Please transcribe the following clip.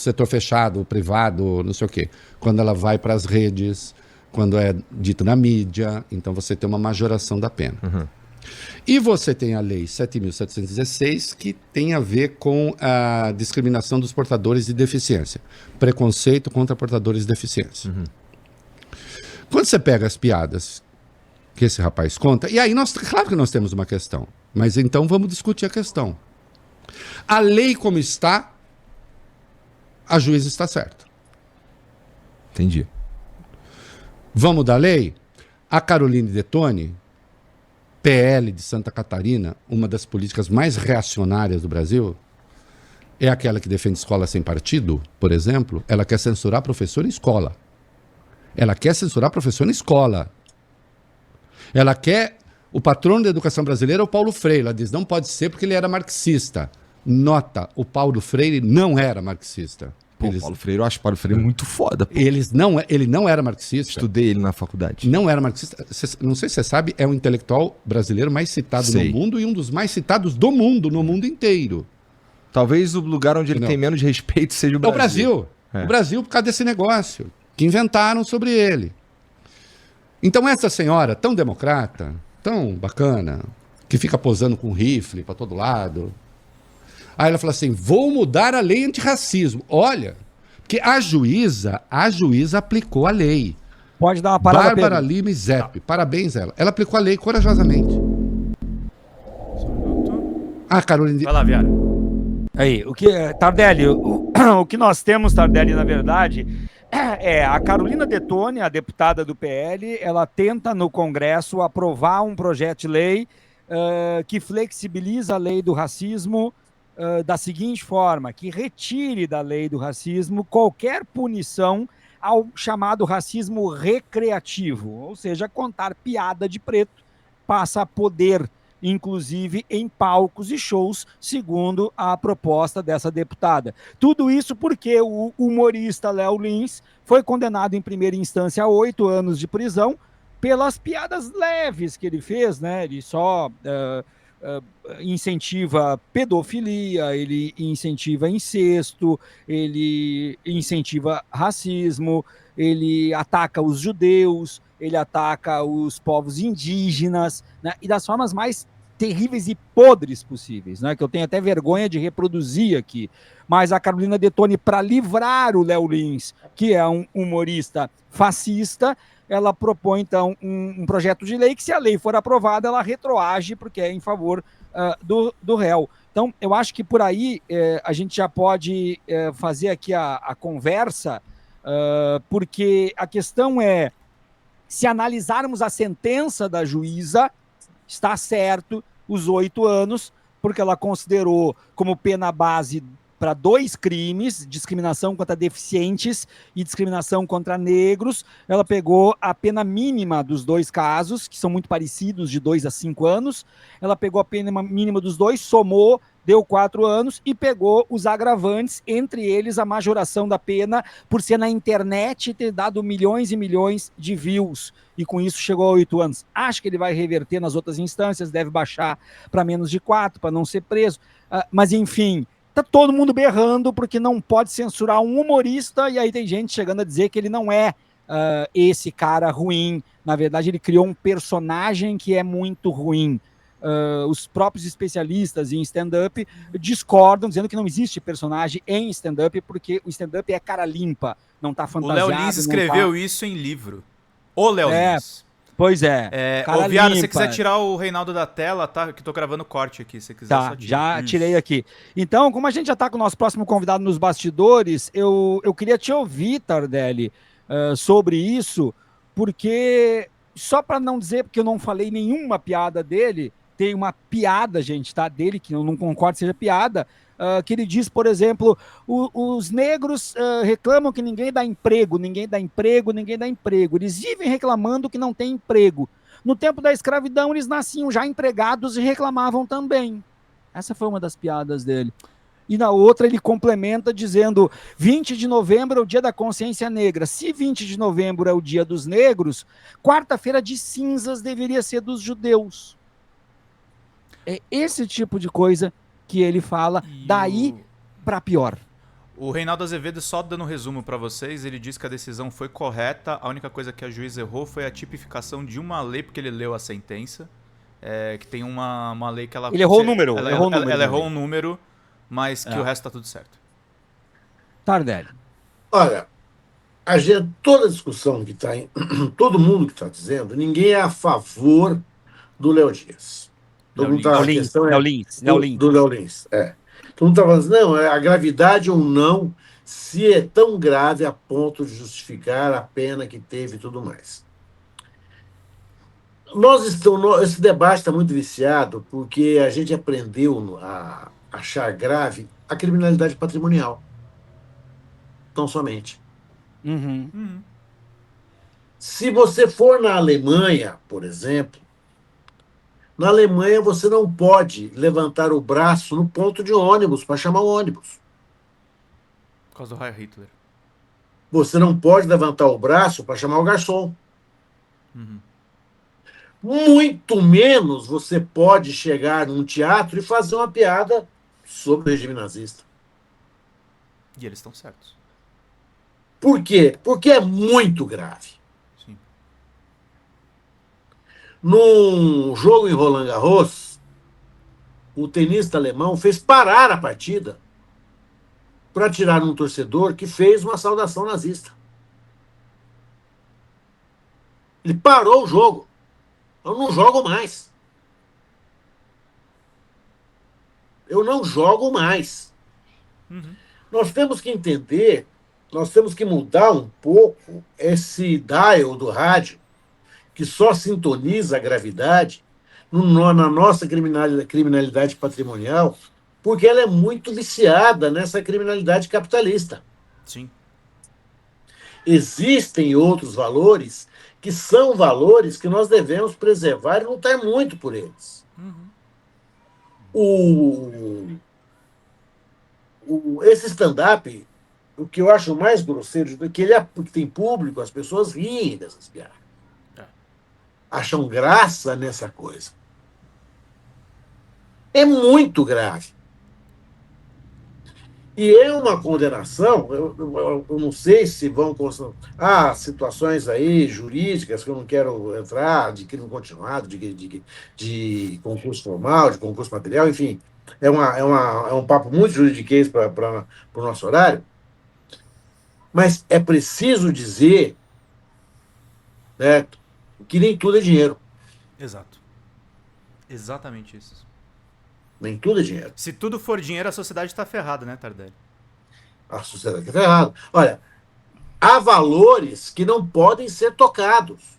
setor fechado, privado, não sei o quê. Quando ela vai para as redes, quando é dito na mídia, então você tem uma majoração da pena. E você tem a Lei 7.716, que tem a ver com a discriminação dos portadores de deficiência. Preconceito contra portadores de deficiência. Quando você pega as piadas que esse rapaz conta, e aí claro que nós temos uma questão, mas então vamos discutir a questão. A lei como está, a juíza está certa. Entendi. Vamos da lei? A Caroline Detoni, PL de Santa Catarina, uma das políticas mais reacionárias do Brasil, é aquela que defende escola sem partido, por exemplo. Ela quer censurar professor em escola. Ela quer censurar professor em escola. Ela quer... O patrono da educação brasileira é o Paulo Freire. Ela diz, não pode ser porque ele era marxista. Nota, o Paulo Freire não era marxista. Pô, Paulo Freire, eu acho o Paulo Freire muito foda. Pô. Ele não era marxista. Estudei ele na faculdade. Não era marxista. Não sei se você sabe, é o intelectual brasileiro mais citado no mundo e um dos mais citados do mundo, no mundo inteiro. Talvez o lugar onde ele tem menos respeito seja o Brasil. É o Brasil. É. O Brasil por causa desse negócio que inventaram sobre ele. Então essa senhora tão democrata, tão bacana, que fica posando com rifle para todo lado. Aí ela fala assim, vou mudar a lei antirracismo. Olha, porque a juíza aplicou a lei. Pode dar uma parada, Bárbara Lima Zepp, parabéns ela. Ela aplicou a lei corajosamente. Ah, Carolina... Vai lá, Viara. Aí, Tardelli, o que nós temos, Tardelli, na verdade, é a Carolina Detoni, a deputada do PL, ela tenta no Congresso aprovar um projeto de lei que flexibiliza a lei do racismo da seguinte forma, que retire da lei do racismo qualquer punição ao chamado racismo recreativo, ou seja, contar piada de preto passa a poder, inclusive em palcos e shows, segundo a proposta dessa deputada. Tudo isso porque o humorista Léo Lins foi condenado em primeira instância a 8 anos de prisão pelas piadas leves que ele fez, né? Ele só incentiva pedofilia, ele incentiva incesto, ele incentiva racismo, ele ataca os judeus, ele ataca os povos indígenas, né? E das formas mais terríveis e podres possíveis, né? Que eu tenho até vergonha de reproduzir aqui. Mas a Carolina Detoni, para livrar o Léo Lins, que é um humorista fascista, ela propõe, então, um projeto de lei que, se a lei for aprovada, ela retroage, porque é em favor do réu. Então, eu acho que por aí a gente já pode fazer aqui a conversa, porque a questão é, se analisarmos a sentença da juíza, está certo os 8 anos, porque ela considerou como pena base para 2 crimes, discriminação contra deficientes e discriminação contra negros. Ela pegou a pena mínima dos 2 casos, que são muito parecidos, de 2 a 5 anos. Ela pegou a pena mínima dos 2, somou, deu 4 anos e pegou os agravantes, entre eles a majoração da pena por ser na internet e ter dado milhões e milhões de views. E com isso chegou a 8 anos. Acho que ele vai reverter nas outras instâncias, deve baixar para menos de 4, para não ser preso. Mas, enfim, tá todo mundo berrando porque não pode censurar um humorista, e aí tem gente chegando a dizer que ele não é esse cara ruim. Na verdade, ele criou um personagem que é muito ruim. Os próprios especialistas em stand-up discordam, dizendo que não existe personagem em stand-up, porque o stand-up é cara limpa, não tá fantasiado. O Léo Lins escreveu isso em livro. O Léo Lins. Pois é. Ô, Viara, se você quiser tirar o Reinaldo da tela, tá? Que tô gravando corte aqui, se você quiser. Tá, já tirei aqui. Então, como a gente já tá com o nosso próximo convidado nos bastidores, eu queria te ouvir, Tardelli, sobre isso, porque, só para não dizer, porque eu não falei nenhuma piada dele, tem uma piada, gente, tá? Dele, que eu não concordo seja piada, que ele diz, por exemplo, os negros reclamam que ninguém dá emprego, ninguém dá emprego, ninguém dá emprego. Eles vivem reclamando que não tem emprego. No tempo da escravidão, eles nasciam já empregados e reclamavam também. Essa foi uma das piadas dele. E na outra ele complementa dizendo, 20 de novembro é o dia da consciência negra. Se 20 de novembro é o dia dos negros, quarta-feira de cinzas deveria ser dos judeus. É esse tipo de coisa que ele fala, daí para pior. O Reinaldo Azevedo, só dando um resumo para vocês, ele diz que a decisão foi correta, a única coisa que a juiz errou foi a tipificação de uma lei, porque ele leu a sentença, que tem uma lei que ela... Ele errou o número. Ela errou um número, mas que o resto tá tudo certo. Tardelli. Olha, toda a discussão que está em. Todo mundo que está dizendo, ninguém é a favor do Léo Dias. Todo mundo tá, a questão é Léo Lins. do Léo Lins. Todo mundo está falando assim, não, é a gravidade ou não, se é tão grave a ponto de justificar a pena que teve e tudo mais. Esse debate está muito viciado porque a gente aprendeu a achar grave a criminalidade patrimonial. Tão somente. Se você for na Alemanha, por exemplo, na Alemanha você não pode levantar o braço no ponto de ônibus para chamar o ônibus. Por causa do Heil Hitler. Você não pode levantar o braço para chamar o garçom. Muito menos você pode chegar num teatro e fazer uma piada sobre o regime nazista. E eles estão certos. Por quê? Porque é muito grave. Sim. Num jogo em Roland Garros, o tenista alemão fez parar a partida para tirar um torcedor que fez uma saudação nazista. Ele parou o jogo. Eu não jogo mais. Eu não jogo mais. Nós temos que entender, nós temos que mudar um pouco esse dial do rádio que só sintoniza a gravidade na nossa criminalidade patrimonial, porque ela é muito viciada nessa criminalidade capitalista. Sim. Existem outros valores que são valores que nós devemos preservar e lutar muito por eles. Esse stand-up, o que eu acho mais grosseiro é que porque tem público, as pessoas riem dessas piadas. Acham graça nessa coisa. É muito grave. E é uma condenação, eu não sei se vão... Há situações aí jurídicas que eu não quero entrar, de crime continuado, de concurso formal, de concurso material, enfim. É um papo muito juridiquês para o nosso horário. Mas é preciso dizer, né, que nem tudo é dinheiro. Exato. Exatamente isso. Nem tudo é dinheiro. Se tudo for dinheiro, a sociedade está ferrada, né, Tardelli? A sociedade está ferrada. Olha, há valores que não podem ser tocados.